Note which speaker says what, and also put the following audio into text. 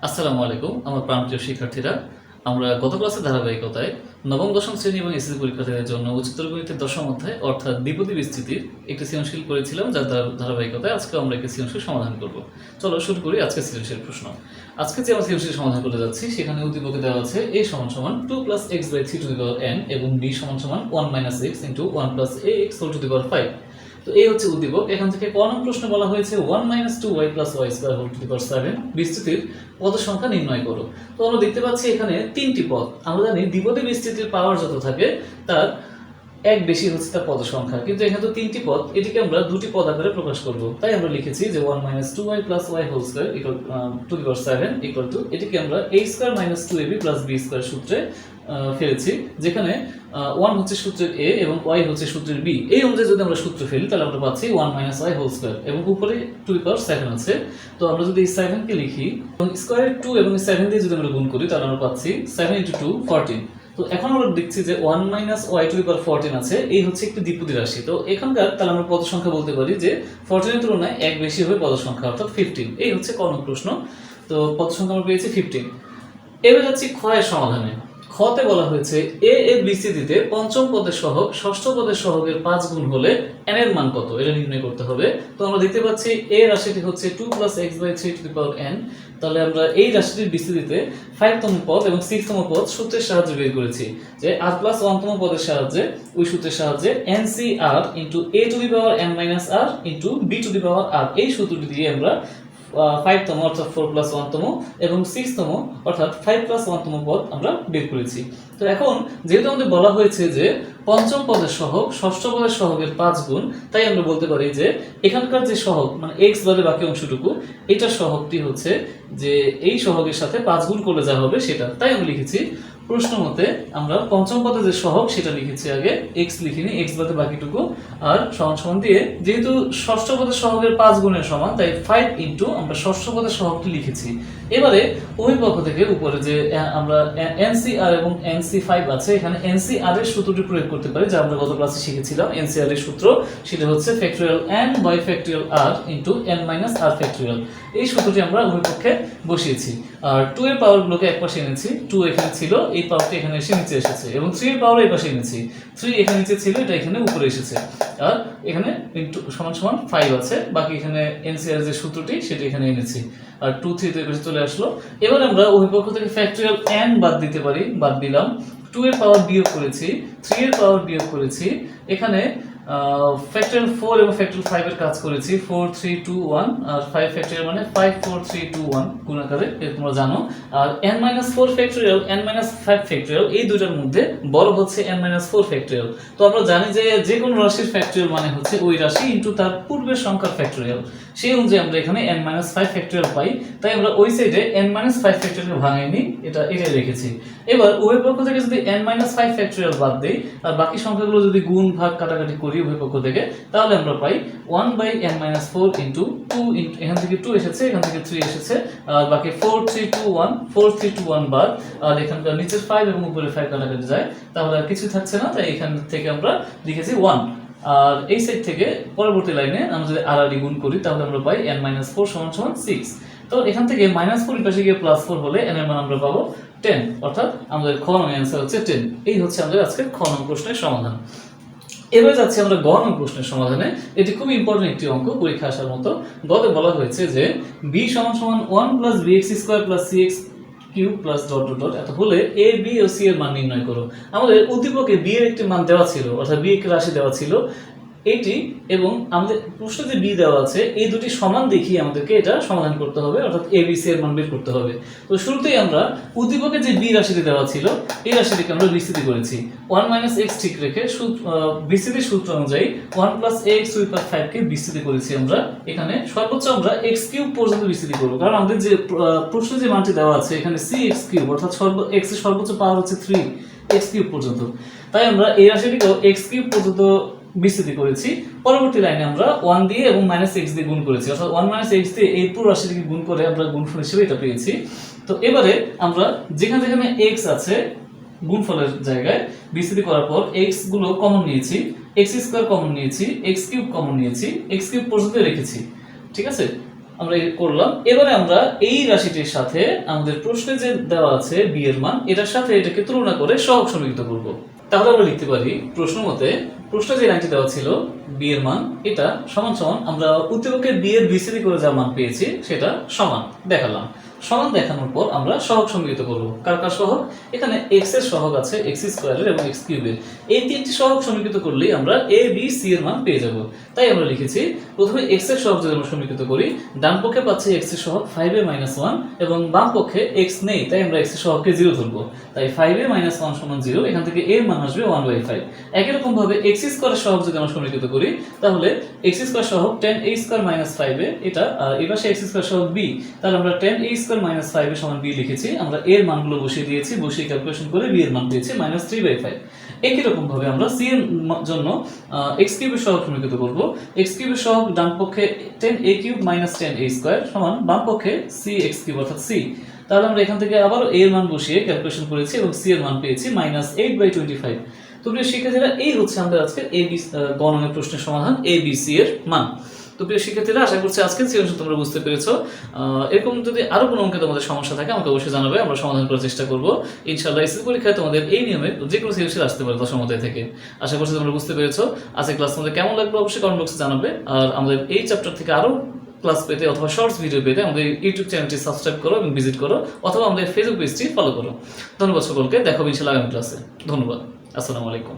Speaker 1: আসসালামু আলাইকুম আমার প্রাণপ্রিয় শিক্ষার্থীরা। আমরা গত ক্লাসে ধারাবাহিকতায় নবম দশম শ্রেণী এবং এসএসসি পরীক্ষার্থীদের জন্য উচ্চতর গণিতের দশম অধ্যায় অর্থাৎ দ্বিপদী বিস্তৃতির একটি সৃজনশীল করেছিলাম, যার ধারাবাহিকতায় আজকে আমরা একটি সৃজনশীল সমাধান করব। চলো শুরু করি আজকে সৃজনশীল প্রশ্ন। আজকে যে আমরা সৃজনশীল সমাধান করতে যাচ্ছি সেখানে উদ্দীপকে দেওয়া আছে a সমান 2 + x/3n এবং b সমান 1 - x * 1 + ax 5। তো এই হচ্ছে উদ্দীপক। এখান থেকে ক নং প্রশ্ন বলা হয়েছে 1 - 2y + y² 7 বিস্তৃতির পদ সংখ্যা নির্ণয় করো। তো আমরা দেখতে পাচ্ছি এখানে তিনটি পদ। আমরা জানি দ্বিপদী বিস্তৃতির পাওয়ার যত থাকে তার এক বেশি হচ্ছে তার পদ সংখ্যা, কিন্তু এখানে তো তিনটি পদ, এটিকে আমরা দুটি পদ আকারে প্রকাশ করব। তাই আমরা লিখেছি যে 1 - 2y + y² 7 এটিকে আমরা a² - 2ab + b² সূত্রে ফেলেছি, যেখানে 1 হচ্ছে সূত্রের a এবং y হচ্ছে সূত্রের b। এই অনুযায়ী যদি আমরা সূত্র ফেলি তাহলে আমরা পাচ্ছি 1 - y² এবং উপরে 2⁷ আছে। তো আমরা যদি এই 7 কে লিখি এবং স্কয়ারের 2 এবং 7 দিয়ে যদি আমরা গুণ করি তাহলে আমরা পাচ্ছি 7 × 2 14। তো এখন আমরা দেখছি যে 1 - y14 আছে, এই হচ্ছে একটি দ্বিপদী রাশি। তো এখানকার তাহলে আমরা পদ সংখ্যা বলতে পারি যে 14 এর তুলনায় এক বেশি হবে পদ সংখ্যা, অর্থাৎ 15। এই হচ্ছে ক নং প্রশ্ন। তো পদ সংখ্যা আমরা পেয়েছি 15। এবার যাচ্ছি খ এর সমাধানে। খতে বলা হয়েছে a এর বিস্তৃতিতে পঞ্চম পদের সহগ ষষ্ঠ পদের সহগের 5 গুণ হলে n এর মান কত, এটা নির্ণয় করতে হবে। তো আমরা দেখতে পাচ্ছি a রাশিটি হচ্ছে 2 + x/3n। তাহলে আমরা এই রাশিটির বিস্তৃতিতে 5তম পদ এবং 6তম পদ সূত্রের সাহায্যে বের করেছি, যে r+1তম পদের সাহায্যে ওই সূত্রের সাহায্যে ncr × a⁻n - r × b⁻r এই সূত্রটি দিয়ে আমরা 5তম অর্থাৎ 4+1তম এবং 6তম অর্থাৎ 5+1তম পদ আমরা বের করেছি। তো এখন যেহেতু আমাদের বলা হয়েছে যে পঞ্চম পদের সহগ ষষ্ঠ পদের সহগের 5 গুণ, তাই আমরা বলতে পারি যে এখানকার যে সহগ মানে x বাদে বাকি অংশটুকু, এটার সহগটি হচ্ছে যে এই সহগের সাথে 5 গুণ করলে যা হবে সেটা। তাই আমি লিখেছি প্রশ্ন মতে আমরা পঞ্চম পদে যে সহগ সেটা লিখেছি আগে, x লিখিনি, x বাদে বাকিটুকু, আর সমান সমান দিয়ে যেহেতু ষষ্ঠ পদের সহগের 5 গুণের সমান তাই 5 * আমরা ষষ্ঠ পদের সহগটি লিখেছি। এবারে ওই পক্ষ থেকে উপরে যে আমরা NCR এবং NC5 আছে, এখানে NCR এর সূত্রটি প্রয়োগ করতে পারি, যা আমরা গত ক্লাসে শিখেছিলাম। NCR এর সূত্র সেটা হচ্ছে n/r × n - r। এই সূত্রটি আমরা উভয় পক্ষে বসিয়েছি, আর 2 এর পাওয়ারগুলোকে একপাশে এনেছি। 2 এখানে ছিল, এই পাওয়ারটা এখানে এসে নিচে এসেছে, এবং 3 এর পাওয়ার এই পাশে এনেছি। 3 এখানে নিচে ছিল, এটা এখানে উপরে এসেছে, আর এখানে সমান সমান 5 আছে। বাকি এখানে NCR যে সূত্রটি সেটা এখানে এনেছি, আর 2 3 তো এপাশে চলে আসলো। এবার আমরা উভয় পক্ষ থেকে n বাদ দিতে পারি, বাদ দিলাম। 2 এর পাওয়ার বিয়োগ করেছি, 3 এর পাওয়ার বিয়োগ করেছি, এখানে 4 এবং 5 এর কাজ করেছি। 4 3 2 1 আর 5 মানে 5 4 3 2 1 গুণ আকারে, তোমরা জানো। আর n-4 n-5 এই দুইটার মধ্যে বড় হচ্ছে n-4। তো আমরা জানি যে যে কোনো রাশির ফ্যাক্টরিয়াল মানে হচ্ছে ওই রাশি ইনটু তার পূর্বের সংখ্যার ফ্যাক্টরিয়াল। সেই অনুযায়ী আমরা এখানে n-5 পাই, তাই আমরা ওই সাইডে n-5 ভাঙাইনি, এটাই রেখেছি। এবার উভয় পক্ষ থেকে যদি n-5 বাদ দেই আর বাকি সংখ্যাগুলো যদি গুণ ভাগ কাটাকাটি করি উভয় পক্ষ থেকে, তাহলে আমরা পাই 1/n-4 * 2 এখান থেকে 2 এসেছে, এখান থেকে 3 এসেছে, আর বাকি 4 3 2 1 4 3 2 1 বাদ, আর এখানকার নিচের 5 এবং উপরে 5 কাটাকাটি যায়, তাহলে আর কিছু থাকছে না। তাই এখান থেকে আমরা লিখেছি 1। আর এই সাইড থেকে পরবর্তী লাইনে আমরা যদি আর গুণ করি তাহলে আমরা পাই n-4 = 6। তো এখান থেকে -4 এর পাশে গিয়ে +4 হলে n এর মান আমরা পাবো 10, অর্থাৎ আমাদের খ নং অ্যান্সার হচ্ছে 10। এই হচ্ছে আমাদের আজকের খ নং প্রশ্নের সমাধান। এবার যাচ্ছি আমরা গ নং প্রশ্নের সমাধানে। এটি খুব ইম্পর্টেন্ট একটি অঙ্ক, পরীক্ষা আসার মতো। গতে বলা হয়েছে যে b = 1 + bx² + cx³ .. এত হলে a b ও c এর মান নির্ণয় করো। আমাদের উদ্দীপকে b এর একটি মান দেওয়া ছিল, অর্থাৎ b এর রাশি দেওয়া ছিল এটি, এবং আমাদের প্রশ্নে যে b দেওয়া আছে এই দুটি সমান দেখিয়ে আমাদেরকে এটা সমাধান করতে হবে, অর্থাৎ a b c এর মান বের করতে হবে। তো শুরুতেই আমরা উদ্দীপকে যে b রাশিটি দেওয়া ছিল এই রাশিটিকে আমরা বিস্তৃতি করেছি 1 - x ঠিক রেখে। বিস্তৃতির সূত্র অনুযায়ী 1 + ax⁵ কে বিস্তৃতি করেছি আমরা। এখানে সর্বোচ্চ আমরা x³ পর্যন্ত বিস্তৃতি করব, কারণ আমাদের যে প্রশ্নে যে মানটি দেওয়া আছে এখানে cx³ অর্থাৎ x এর সর্বোচ্চ পাওয়ার হচ্ছে 3 x³ পর্যন্ত। তাই আমরা এই রাশিটিকেও x³ পর্যন্ত বিস্তৃতি করেছি। পরবর্তী লাইনে আমরা 1 দিয়ে এবং -x দিয়ে গুণ করেছি, অর্থাৎ 1 - x দিয়ে এই পুরো রাশিটিকে গুণ করে আমরা গুণফল হিসেবে এটা পেয়েছি। তো এবারে আমরা যেখানে যেখানে x আছে গুণফলের জায়গায় বিস্তৃতি করার পর x গুলো কমন নিয়েছি, x² কমন নিয়েছি, x³ কমন নিয়েছি, x³ পর্যন্ত রেখেছি, ঠিক আছে। আমরা এই করলাম। এবারে আমরা এই রাশিটির সাথে আমাদের প্রশ্নে যে দেওয়া আছে বি এর মান, এটার সাথে এটাকে তুলনা করে সহগ সমীকৃত করব। তাহলে আমরা লিখতে পারি প্রশ্ন মতে, প্রশ্নে যে লাইনটি দেওয়া ছিল বি এর মান, এটা সমান সমান আমরা উদ্দীপকের বি এর বিসিডি করে যা মান পেয়েছি সেটা সমান দেখালাম। সমান দেখানোর পর আমরা সহগ সমীকৃত করব। কার কার সহগ? এখানে এক্স এর সহগ আছে, এক্স স্কোয়ারের এবং এক্স কিউবের। এই তিনটি সহগ সমীকৃত করলেই আমরা এ বি সি এর মান পেয়ে যাব। তাই আমরা লিখেছি প্রথমে এক্স এর সহগ যদি আমরা সমীকৃত করি, ডান পক্ষে পাচ্ছি এক্স এর সহগ 5a-1 এবং বাম পক্ষে এক্স নেই, তাই আমরা এক্স এর সহগকে 0 ধরবো। তাই 5a-1 সমান 0, এখান থেকে এর মান আসবে 1/5। একই রকম ভাবে এক্স স্কোয়ারের সহগ যদি আমরা সমীকৃত করি, তাহলে এক্স স্কোয়ার সহগ 10a² - 5a, এটা এবার এক্স স্কোয়ার সহগ b, তাহলে আমরা 10a² - 5a সমান b লিখেছি। আমরা এর মানগুলো বসিয়ে দিয়েছি, বসিয়ে ক্যালকুলেশন করে b এর মান পেয়েছি -3/5। একই রকম ভাবে আমরা c এর জন্য x কিউবের সহগ সমীকৃত করব। x কিউবের সহগ ডান পক্ষে 10a³ - 10a² সমান বাম পক্ষে cx³ অর্থাৎ c। তাহলে আমরা এখান থেকে আবার a এর মান বসিয়ে ক্যালকুলেশন করেছি এবং c এর মান পেয়েছি -8/25। তো প্রিয় শিক্ষার্থীরা, এই হচ্ছে আমাদের আজকের গ নং প্রশ্নের সমাধান a b c এর মান। তো প্রিয় শিক্ষার্থীরা, আশা করছি আজকের সৃজনশীল তোমরা বুঝতে পেরেছো। এরকম যদি আরো কোনো অঙ্কে তোমাদের সমস্যা থাকে আমাকে অবশ্যই জানাবে, আমরা সমাধান করার চেষ্টা করব। ইনশাআল্লাহ এসএসসি পরীক্ষায় তোমাদের এই নিয়মে যে কোনো সৃজনশীল আসতে পারে 10 অধ্যায় থেকে। আশা করছি তোমরা বুঝতে পেরেছো। আজকের ক্লাস তোমাদের কেমন লাগলো অবশ্যই কমেন্ট বক্সে জানাবে। আর আমাদের এই চ্যাপ্টার থেকে আরো ক্লাস পেতে অথবা শর্টস ভিডিও পেতে আমাদের ইউটিউব চ্যানেলটি সাবস্ক্রাইব করো এবং ভিজিট করো, অথবা আমাদের ফেসবুক পেজটি ফলো করো। ধন্যবাদ সকলকে, দেখা হবে ইনশাআল্লাহ আগামী ক্লাসে। ধন্যবাদ, আসসালামু আলাইকুম।